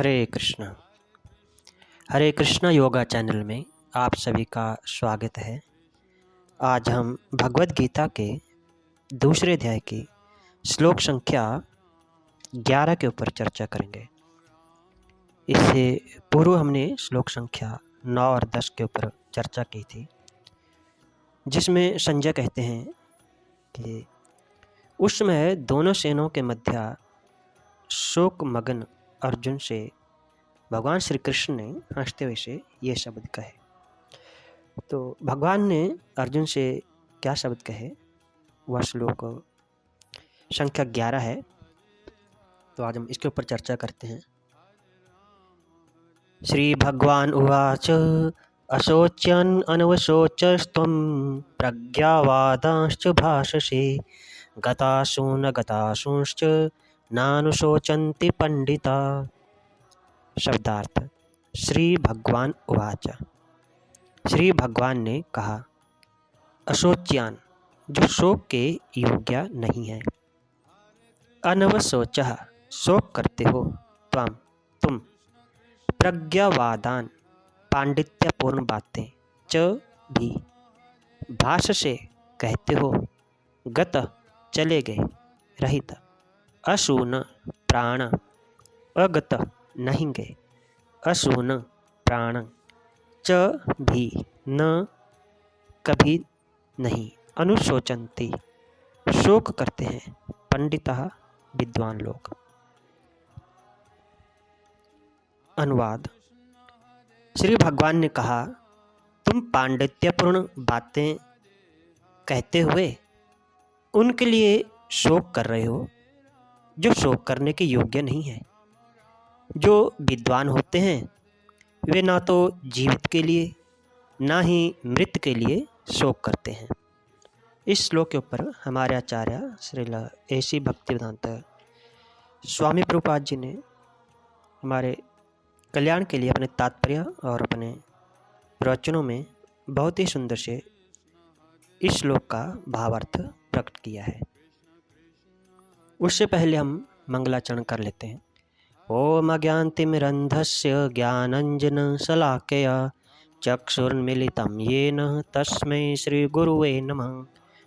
हरे कृष्णा। हरे Krishna yoga channel में आप सभी का स्वागत है। आज हम भगवद गीता के दूसरे अध्याय की श्लोक संख्या 11 के ऊपर चर्चा करेंगे। इससे पूर्व हमने श्लोक संख्या 9 और 10 के ऊपर चर्चा की थी, जिसमें संजय कहते हैं कि उस समय दोनों सेनों के मध्य शोक मगन अर्जुन से भगवान श्री कृष्ण ने हंसते हुए से ये शब्द कहे। तो भगवान ने अर्जुन से क्या शब्द कहे, वह श्लोक संख्या 11 है। तो आज हम इसके ऊपर चर्चा करते हैं। श्री भगवान उवाच अशोच्यन् अनवशोचस्त्वं प्रज्ञावादांश्च भाषसे गतासु न गतासूंश्च नानुशोचन्ति पंडिता। शब्दार्थ। श्री भगवान उवाच, श्री भगवान ने कहा, अशोच्यान जो शोक के योग्य नहीं है, अनवशोचः शोक करते हो, त्वम तुम, प्रज्ञावादान पांडित्यपूर्ण बातें, च भी भाषसे कहते हो, गत चले गए, रहित, अशून प्राण अगत नहीं गए, अशून प्राण, च भी न कभी नहीं, अनुशोचन्ति शोक करते हैं, पंडितः विद्वान लोग। अनुवाद। श्री भगवान ने कहा, तुम पांडित्यपूर्ण बातें कहते हुए उनके लिए शोक कर रहे हो जो शोक करने के योग्य नहीं है। जो विद्वान होते हैं वे ना तो जीवित के लिए ना ही मृत के लिए शोक करते हैं। इस श्लोक के ऊपर हमारे आचार्य श्रील ऐसी भक्तिवेदांत स्वामी प्रभुपाद जी ने हमारे कल्याण के लिए अपने तात्पर्य और अपने प्रवचनों में बहुत ही सुंदर से इस श्लोक का भावार्थ प्रकट किया है। उससे पहले हम मंगलाचरण कर लेते हैं। ओम अज्ञानतिमिरन्धस्य ज्ञानाञ्जनशलाकया चक्षुर्मिलितं येन तस्मै श्रीगुरुवे नमः।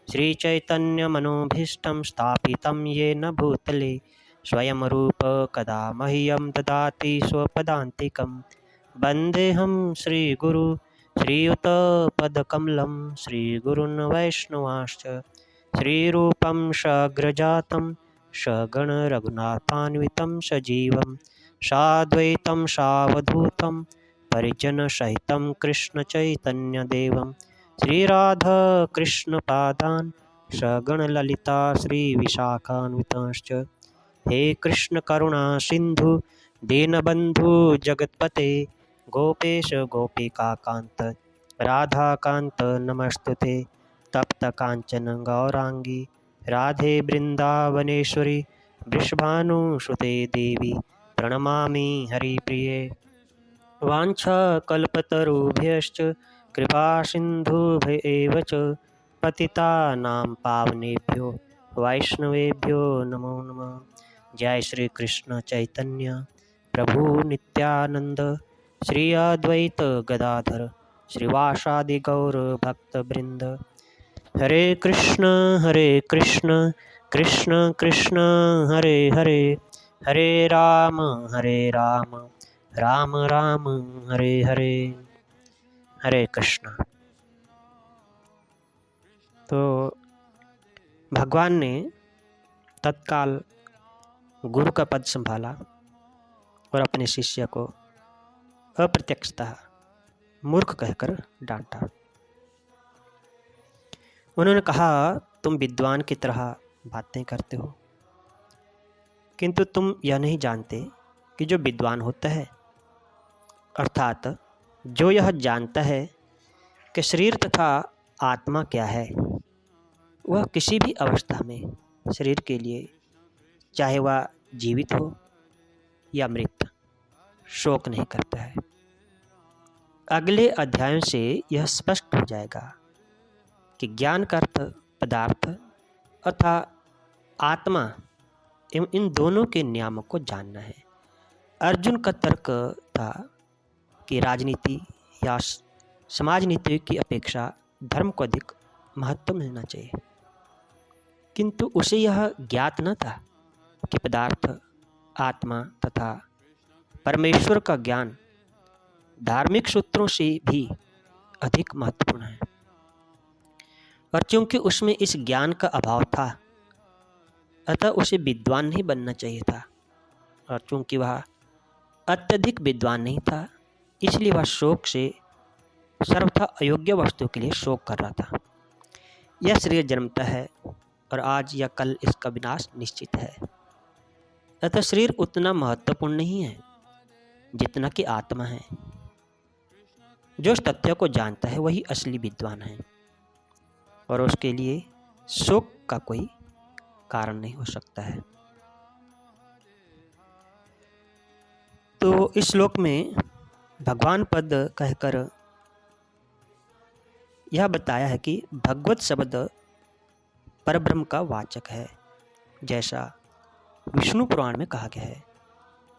श्रीचैतन्यमनोभीष्टं स्थापितं येन भूतले स्वयं रूप कदा मह्यं ददाति स्वपदान्तिकं। वन्देऽहं श्रीगुरु श्रीयुतपदकमलं श्रीगुरून् वैष्णवांश्च श्रीरूपं साग्रजातं सगण रघुनाथान्वितं सजीवं साद्वैतं सावधूतं परिजनसहितं कृष्णचैतन्यदेवं श्रीराधाकृष्णपादान् सगण ललिता श्रीविशाखान्वितांश्च। हे कृष्ण करुणा सिंधु दीनबंधु जगत्पते गोपेश गोपिकाकांत राधाकांत नमस्तुते। तप्त कांचन गौरांगी राधे वृंदावनेश्वरी वृषभानुसुते देवी प्रणमामि हरिप्रिये। वाञ्छाकल्पतरुभ्यश्च कृपा सिन्धुभ्येव च पतितानां पावनेभ्यो वैष्णवेभ्यो नमो नमः। जय श्री कृष्ण चैतन्य प्रभु नित्यानंद श्री अद्वैत गदाधर श्रीवासादि गौर भक्तवृंद। हरे कृष्ण कृष्ण कृष्ण हरे हरे, हरे राम राम राम हरे हरे। हरे कृष्ण। तो भगवान ने तत्काल गुरु का पद संभाला और अपने शिष्य को अप्रत्यक्षतः मूर्ख कहकर डांटा। उन्होंने कहा, तुम विद्वान की तरह बातें करते हो, किंतु तुम यह नहीं जानते कि जो विद्वान होता है, अर्थात जो यह जानता है कि शरीर तथा आत्मा क्या है, वह किसी भी अवस्था में शरीर के लिए, चाहे वह जीवित हो या मृत, शोक नहीं करता है। अगले अध्यायों से यह स्पष्ट हो जाएगा कि ज्ञान का अर्थ पदार्थ अथवा आत्मा एवं इन दोनों के नियामक को जानना है। अर्जुन का तर्क था कि राजनीति या समाज नीति की अपेक्षा धर्म को अधिक महत्व मिलना चाहिए, किंतु उसे यह ज्ञात न था कि पदार्थ, आत्मा तथा परमेश्वर का ज्ञान धार्मिक सूत्रों से भी अधिक महत्वपूर्ण है। और चूंकि उसमें इस ज्ञान का अभाव था, अतः उसे विद्वान नहीं बनना चाहिए था। और चूंकि वह अत्यधिक विद्वान नहीं था, इसलिए वह शोक से सर्वथा अयोग्य वस्तु के लिए शोक कर रहा था। यह शरीर जन्मता है और आज या कल इसका विनाश निश्चित है। अतः शरीर उतना महत्वपूर्ण नहीं है जितना कि आत्मा है। जो इस तथ्य को जानता है वही असली विद्वान है और उसके लिए शोक का कोई कारण नहीं हो सकता है। तो इस श्लोक में भगवान पद कहकर यह बताया है कि भगवत शब्द परब्रह्म का वाचक है, जैसा विष्णु पुराण में कहा गया है।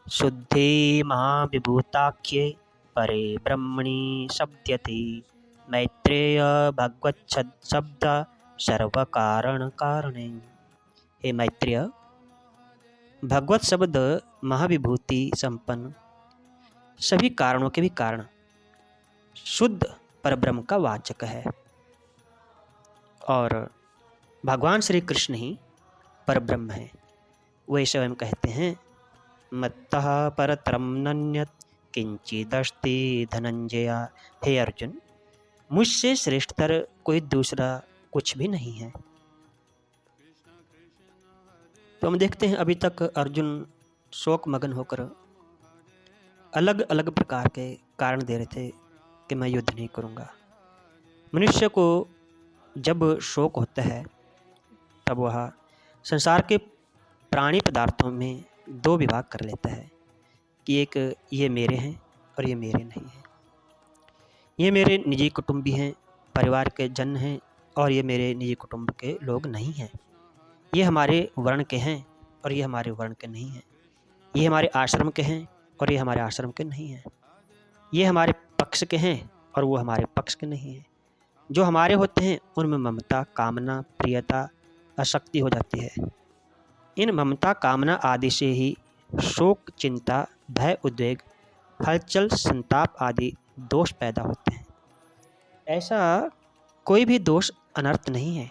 शुद्धे महाविभूताख्ये परे ब्रह्मणि शब्दयति मैत्रेय भगवत शब्द सर्व कारण कारणे। हे मैत्रेय, भगवत शब्द महाविभूति संपन्न, सभी कारणों के भी कारण, शुद्ध परब्रह्म का वाचक है। और भगवान श्री कृष्ण ही परब्रह्म है। वे स्वयं कहते हैं, मत्तः परतरम नन्यत् किंचिदस्ति धनंजय। हे अर्जुन, मुझसे श्रेष्ठतर कोई दूसरा कुछ भी नहीं है। तो हम देखते हैं अभी तक अर्जुन शोक मगन होकर अलग अलग प्रकार के कारण दे रहे थे कि मैं युद्ध नहीं करूँगा। मनुष्य को जब शोक होता है तब वह संसार के प्राणी पदार्थों में दो विभाग कर लेता है कि एक ये मेरे हैं और ये मेरे नहीं हैं। ये मेरे निजी कुटुंबी हैं, परिवार के जन हैं, और ये मेरे निजी कुटुंब के लोग नहीं हैं। ये हमारे वर्ण के हैं और ये हमारे वर्ण के नहीं हैं। ये हमारे आश्रम के हैं और ये हमारे आश्रम के नहीं हैं। ये हमारे पक्ष के हैं और वो हमारे पक्ष के नहीं हैं। जो हमारे होते हैं उनमें ममता, कामना, प्रियता, आसक्ति हो जाती है। इन ममता, कामना आदि से ही शोक, चिंता, भय, उद्वेग, हलचल, संताप आदि दोष पैदा होते हैं। ऐसा कोई भी दोष अनर्थ नहीं है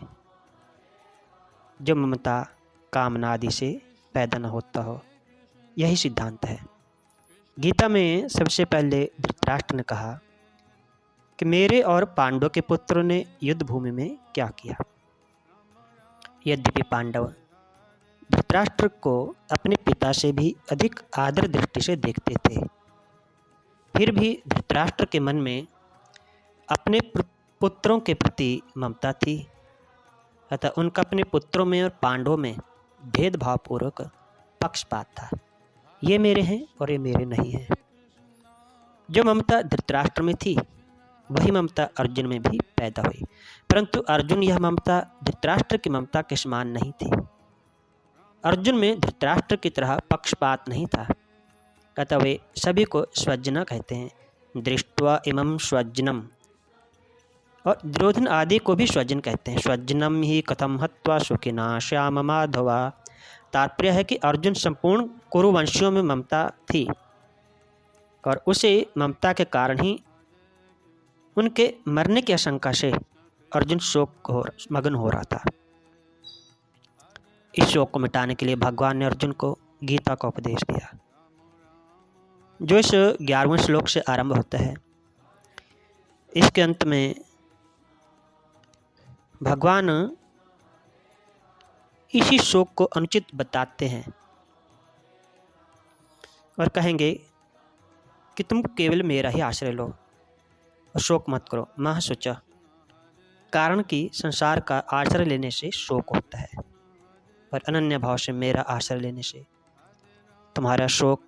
जो ममता, कामना आदि से पैदा न होता हो। यही सिद्धांत है। गीता में सबसे पहले धृतराष्ट्र ने कहा कि मेरे और पांडव के पुत्रों ने युद्ध भूमि में क्या किया। यद्यपि पांडव धृतराष्ट्र को अपने पिता से भी अधिक आदर दृष्टि से देखते थे, फिर भी धृतराष्ट्र के मन में अपने पुत्रों के प्रति ममता थी। अतः उनका अपने पुत्रों में और पांडवों में भेदभावपूर्वक पक्षपात था। ये मेरे हैं और ये मेरे नहीं हैं। जो ममता धृतराष्ट्र में थी वही ममता अर्जुन में भी पैदा हुई, परंतु अर्जुन यह ममता धृतराष्ट्र की ममता के समान नहीं थी। अर्जुन में धृतराष्ट्र की तरह पक्षपात नहीं था। अतः वे सभी को स्वजना कहते हैं। दृष्ट्वा इमं स्वजनम, और दुर्योधन आदि को भी स्वजन कहते हैं। स्वजनम ही कथम हत्वा सुखिना श्याम माधवा। तात्पर्य है कि अर्जुन संपूर्ण कुरुवंशियों में ममता थी और उसे ममता के कारण ही उनके मरने की आशंका से अर्जुन शोक मगन हो रहा था। इस शोक को मिटाने के लिए भगवान ने अर्जुन को गीता का उपदेश दिया, जो इस 11वें श्लोक से आरंभ होता है। इसके अंत में भगवान इसी शोक को अनुचित बताते हैं और कहेंगे कि तुम केवल मेरा ही आश्रय लो और शोक मत करो। मह सोचा, कारण कि संसार का आश्रय लेने से शोक होता है और अनन्य भाव से मेरा आश्रय लेने से तुम्हारा शोक,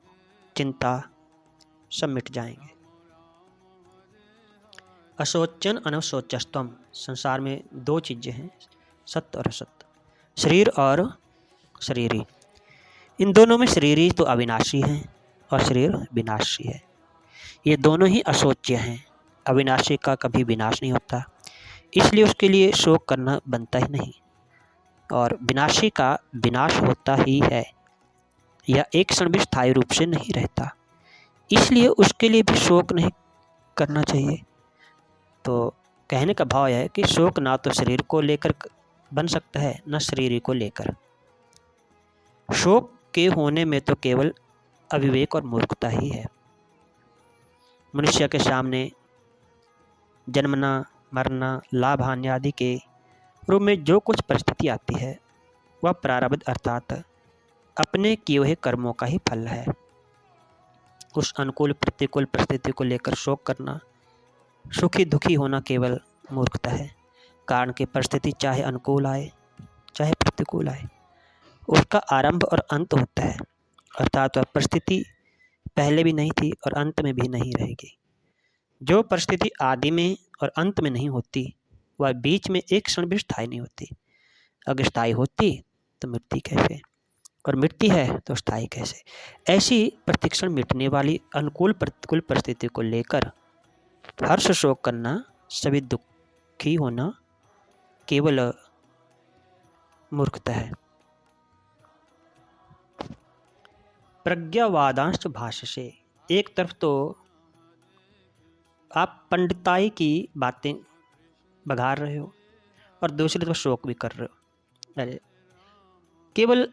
चिंता सब मिट जाएंगे। अशोचन अनशोचस्तम। संसार में दो चीज़ें हैं, सत्य और असत्य, शरीर और शरीरी। इन दोनों में शरीरी तो अविनाशी हैं और शरीर विनाशी है। ये दोनों ही अशोच्य हैं। अविनाशी का कभी विनाश नहीं होता, इसलिए उसके लिए शोक करना बनता ही नहीं। और विनाशी का विनाश होता ही है, यह एक क्षण भी स्थायी रूप से नहीं रहता, इसलिए उसके लिए भी शोक नहीं करना चाहिए। तो कहने का भाव यह है कि शोक ना तो शरीर को लेकर बन सकता है, न शरीर को लेकर। शोक के होने में तो केवल अविवेक और मूर्खता ही है। मनुष्य के सामने जन्मना, मरना, लाभ हानि आदि के रूप में जो कुछ परिस्थिति आती है वह प्रारब्ध अर्थात अपने किए हुए कर्मों का ही फल है। उस अनुकूल प्रतिकूल परिस्थिति को लेकर शोक करना, सुखी दुखी होना केवल मूर्खता है। कारण की परिस्थिति चाहे अनुकूल आए चाहे प्रतिकूल आए, उसका आरंभ और अंत होता है, अर्थात वह परिस्थिति पहले भी नहीं थी और अंत में भी नहीं रहेगी। जो परिस्थिति आदि में और अंत में नहीं होती वह बीच में एक क्षण भी स्थायी नहीं होती। अगर स्थायी होती तो मिटती कैसे, और मिटती है तो स्थायी कैसे। ऐसी प्रतिक्षण मिटने वाली अनुकूल प्रतिकूल परिस्थिति को लेकर हर्ष शोक करना, सभी दुखी होना केवल मूर्खता है। प्रज्ञावादांश भाष्य से एक तरफ तो आप पंडिताई की बातें बघार रहे हो और दूसरी तरफ शोक भी कर रहे हो। अरे केवल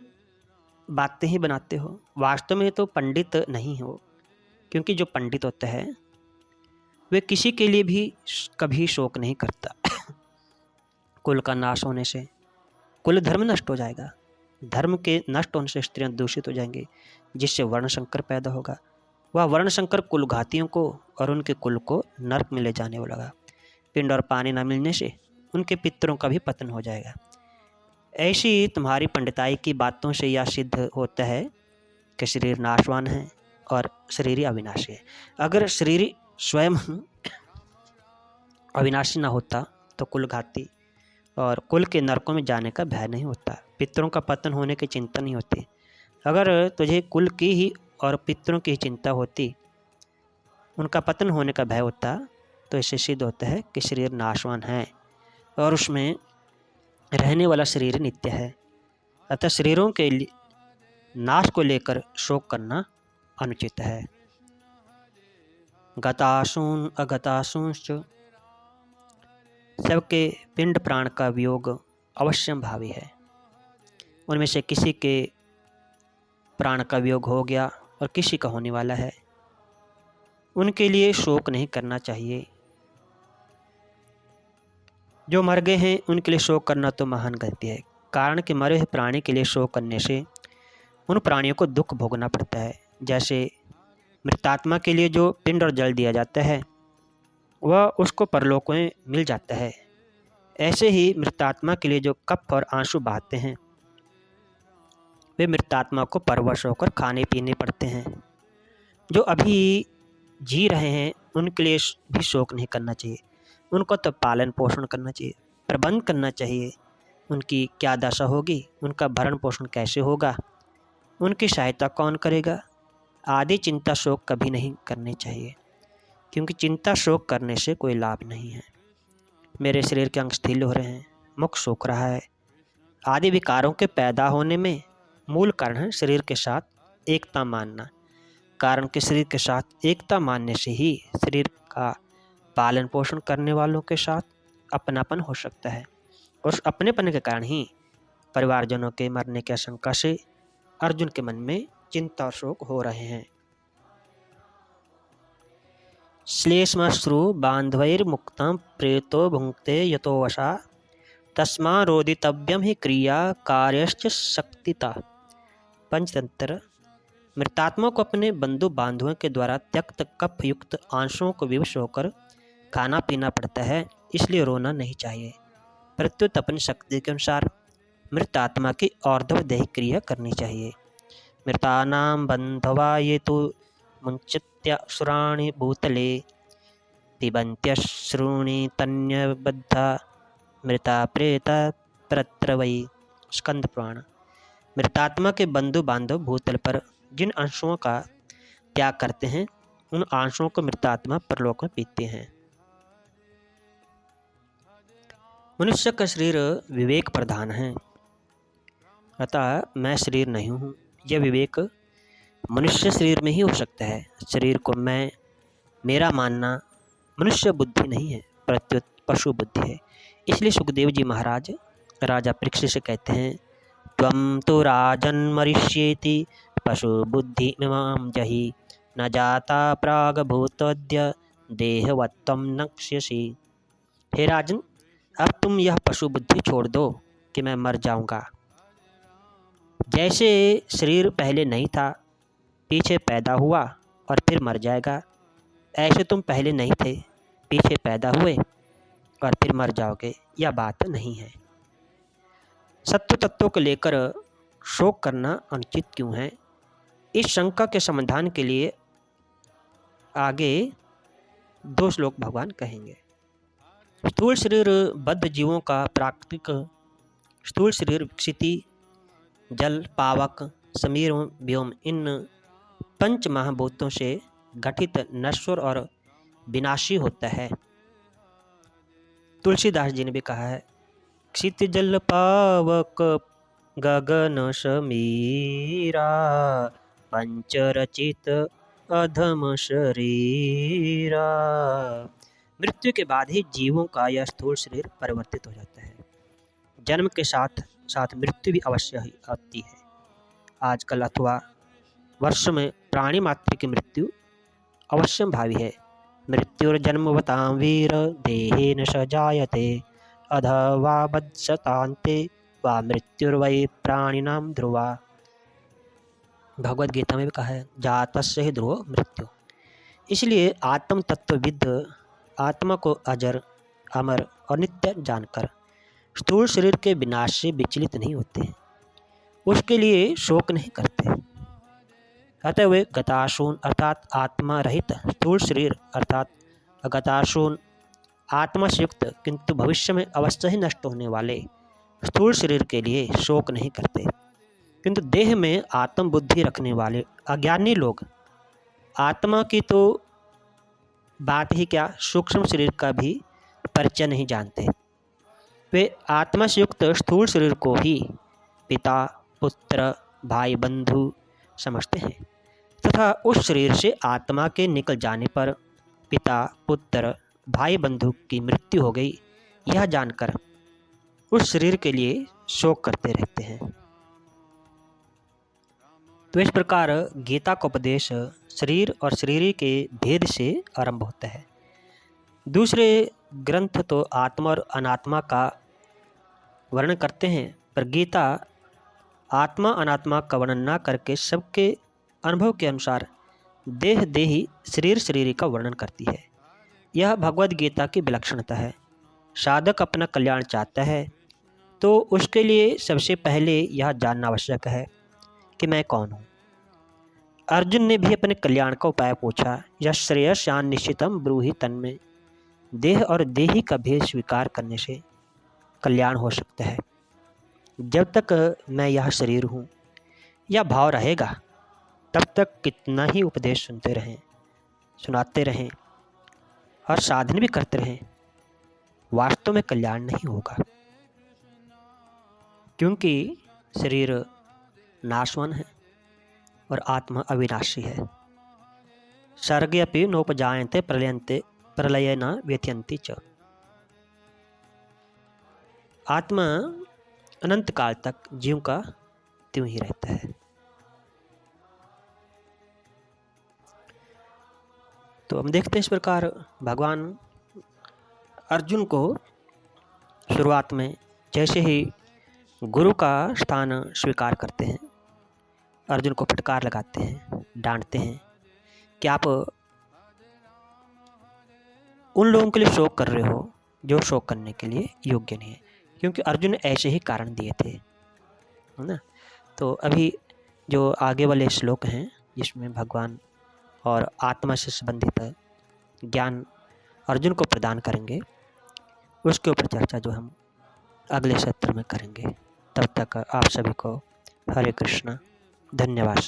बातें ही बनाते हो, वास्तव में तो पंडित नहीं हो। क्योंकि जो पंडित होता है वे किसी के लिए भी कभी शोक नहीं करता। कुल का नाश होने से कुल धर्म नष्ट हो जाएगा, धर्म के नष्ट होने से स्त्रियां दूषित हो जाएंगी, जिससे वर्ण संकर पैदा होगा। वह वर्ण संकर कुल घातियों को और उनके कुल को नरक में ले जाने को लगा। पिंड और पानी न मिलने से उनके पितरों का भी पतन हो जाएगा। ऐसी तुम्हारी पंडिताई की बातों से यह सिद्ध होता है कि शरीर नाशवान है और शरीर ही अविनाशी है। अगर शरीर स्वयं अविनाशी न होता तो कुल घाती और कुल के नरकों में जाने का भय नहीं होता, पितरों का पतन होने की चिंता नहीं होती। अगर तुझे कुल की ही और पितरों की चिंता होती, उनका पतन होने का भय होता, तो इससे सिद्ध होता है कि शरीर नाशवान है और उसमें रहने वाला शरीर नित्य है। अतः शरीरों के नाश को लेकर शोक करना अनुचित है। गतासून अगतासूंश्च, सबके पिंड प्राण का वियोग अवश्यम भावी है। उनमें से किसी के प्राण का वियोग हो गया और किसी का होने वाला है, उनके लिए शोक नहीं करना चाहिए। जो मर गए हैं उनके लिए शोक करना तो महान गलती है। कारण कि मरे हुए प्राणी के लिए शोक करने से उन प्राणियों को दुख भोगना पड़ता है। जैसे मृतात्मा के लिए जो पिंड और जल दिया जाता है वह उसको परलोक में मिल जाता है, ऐसे ही मृतात्मा के लिए जो कफ और आंसू बहाते हैं वे मृतात्मा को परवश होकर खाने पीने पड़ते हैं। जो अभी जी रहे हैं उनके लिए भी शोक नहीं करना चाहिए। उनको तो पालन पोषण करना चाहिए, प्रबंध करना चाहिए। उनकी क्या दशा होगी, उनका भरण पोषण कैसे होगा, उनकी सहायता कौन करेगा, आदि चिंता शोक कभी नहीं करनी चाहिए। क्योंकि चिंता शोक करने से कोई लाभ नहीं है। मेरे शरीर के अंग शिथिल हो रहे हैं, मुख सूख रहा है, आदि विकारों के पैदा होने में मूल कारण है शरीर के साथ एकता मानना। कारण के शरीर के साथ एकता मानने से ही शरीर का पालन पोषण करने वालों के साथ अपनापन हो सकता है। और उस अपनेपन के कारण ही परिवारजनों के मरने की आशंका से अर्जुन के मन में चिंता और शोक हो रहे हैं। श्लेष्मश्रु बांधवैर्मुक्तं प्रेतो भुंक्ते यतो वशा तस्मा रोदितव्यम ही क्रिया कार्यश्च शक्तिता। पंचतंत्र। मृतात्मा को अपने बंधु बांधवों के द्वारा त्यक्त कफ युक्त आंसुओं को विवश होकर खाना पीना पड़ता है, इसलिए रोना नहीं चाहिए। प्रत्युत अपनी शक्ति के अनुसार मृत आत्मा की और्ध्वदेही क्रिया करनी चाहिए। मृतानां बंधवा ये तो मुंचित्यासुराणि भूतले पिबन्त्यश्रूणि तन्यबद्धा मृता प्रेता परत्र वै। स्कंद पुराण। मृतात्मा के बंधु बांधव भूतल पर जिन अंशुओं का त्याग करते हैं, उन अंशों को मृतात्मा परलोक में पीते हैं। मनुष्य का शरीर विवेक प्रधान है, अतः मैं शरीर नहीं हूँ, यह विवेक मनुष्य शरीर में ही हो सकता है। शरीर को मैं मेरा मानना मनुष्य बुद्धि नहीं है, प्रत्युत पशु बुद्धि है। इसलिए सुखदेव जी महाराज राजा परीक्षित से कहते हैं, त्वं तो राजन मरिष्येति पशु बुद्धि मिमां जहि, न जाता प्राग भूतोद्य देहवत्वं नक्ष्यसि। हे राजन, अब तुम यह पशु बुद्धि छोड़ दो कि मैं मर जाऊंगा। जैसे शरीर पहले नहीं था, पीछे पैदा हुआ और फिर मर जाएगा, ऐसे तुम पहले नहीं थे, पीछे पैदा हुए और फिर मर जाओगे। यह बात नहीं है। सत्य तत्वों को लेकर शोक करना अनुचित क्यों है? इस शंका के समाधान के लिए आगे 2 श्लोक भगवान कहेंगे। स्थूल शरीर बद्ध जीवों का प्राकृतिक स्थूल शरीर विकसिति, जल, पावक, समीर, व्योम इन 5 महाभूतों से गठित नश्वर और विनाशी होता है। तुलसीदास जी ने भी कहा है, क्षित जल पावक गगन समीरा, पंचरचित अधम शरीरा। मृत्यु के बाद ही जीवों का यह स्थूल शरीर परिवर्तित हो जाता है। जन्म के साथ साथ मृत्यु भी अवश्य ही आती है। आजकल अथवा वर्ष में प्राणी मात्र की मृत्यु अवश्यम भावी है। मृत्युर्जन्मवतां वीर देहेन स जायते, अधवा वत्सतान्ते वा मृत्युर्वै प्राणिनां ध्रुवा। भगवद गीता में भी कहा है, जातस्य ही ध्रुवो मृत्यु। इसलिए आत्म तत्वविद आत्मा को अजर, अमर और नित्य जानकर स्थूल शरीर के विनाश से विचलित नहीं होते हैं, उसके लिए शोक नहीं करते। अतः वे गताशून अर्थात आत्मा रहित स्थूल शरीर अर्थात अगताशून आत्मा से युक्त किंतु भविष्य में अवश्य ही नष्ट होने वाले स्थूल शरीर के लिए शोक नहीं करते। किंतु देह में आत्म बुद्धि रखने वाले अज्ञानी लोग आत्मा की तो बात ही क्या, सूक्ष्म शरीर का भी परिचय नहीं जानते। वे आत्मा से युक्त स्थूल शरीर को ही पिता, पुत्र, भाई, बंधु समझते हैं तथा उस शरीर से आत्मा के निकल जाने पर पिता, पुत्र, भाई, बंधु की मृत्यु हो गई, यह जानकर उस शरीर के लिए शोक करते रहते हैं। तो इस प्रकार गीता का उपदेश शरीर और शरीरी के भेद से आरंभ होता है। दूसरे ग्रंथ तो आत्मा और अनात्मा का वर्णन करते हैं, पर गीता आत्मा अनात्मा का वर्णन न करके सबके अनुभव के अनुसार देह देही, शरीर शरीरी का वर्णन करती है। यह भगवद गीता की विलक्षणता है। साधक अपना कल्याण चाहता है तो उसके लिए सबसे पहले यह जानना आवश्यक है कि मैं कौन हूँ। अर्जुन ने भी अपने कल्याण का उपाय पूछा, यह श्रेयस्यान निश्चितम ब्रूहि तन्मे। देह और देही का भेद स्वीकार करने से कल्याण हो सकता है। जब तक मैं यह शरीर हूँ यह भाव रहेगा, तब तक कितना ही उपदेश सुनते रहें, सुनाते रहें और साधन भी करते रहें, वास्तव में कल्याण नहीं होगा। क्योंकि शरीर नाशवान है और आत्मा अविनाशी है। सर्गे अपि नोपजायन्ते प्रलयन्ते प्रलये न व्यथयन्ति च। आत्मा अनंत काल तक जीव का त्यों ही रहता है। तो हम देखते हैं इस प्रकार भगवान अर्जुन को शुरुआत में जैसे ही गुरु का स्थान स्वीकार करते हैं, अर्जुन को फटकार लगाते हैं, डांटते हैं कि आप उन लोगों के लिए शोक कर रहे हो जो शोक करने के लिए योग्य नहीं है। क्योंकि अर्जुन ने ऐसे ही कारण दिए थे, है ना। तो अभी जो आगे वाले श्लोक हैं जिसमें भगवान और आत्मा से संबंधित ज्ञान अर्जुन को प्रदान करेंगे, उसके ऊपर चर्चा जो हम अगले सत्र में करेंगे। तब तक आप सभी को हरे कृष्णा, धन्यवाद।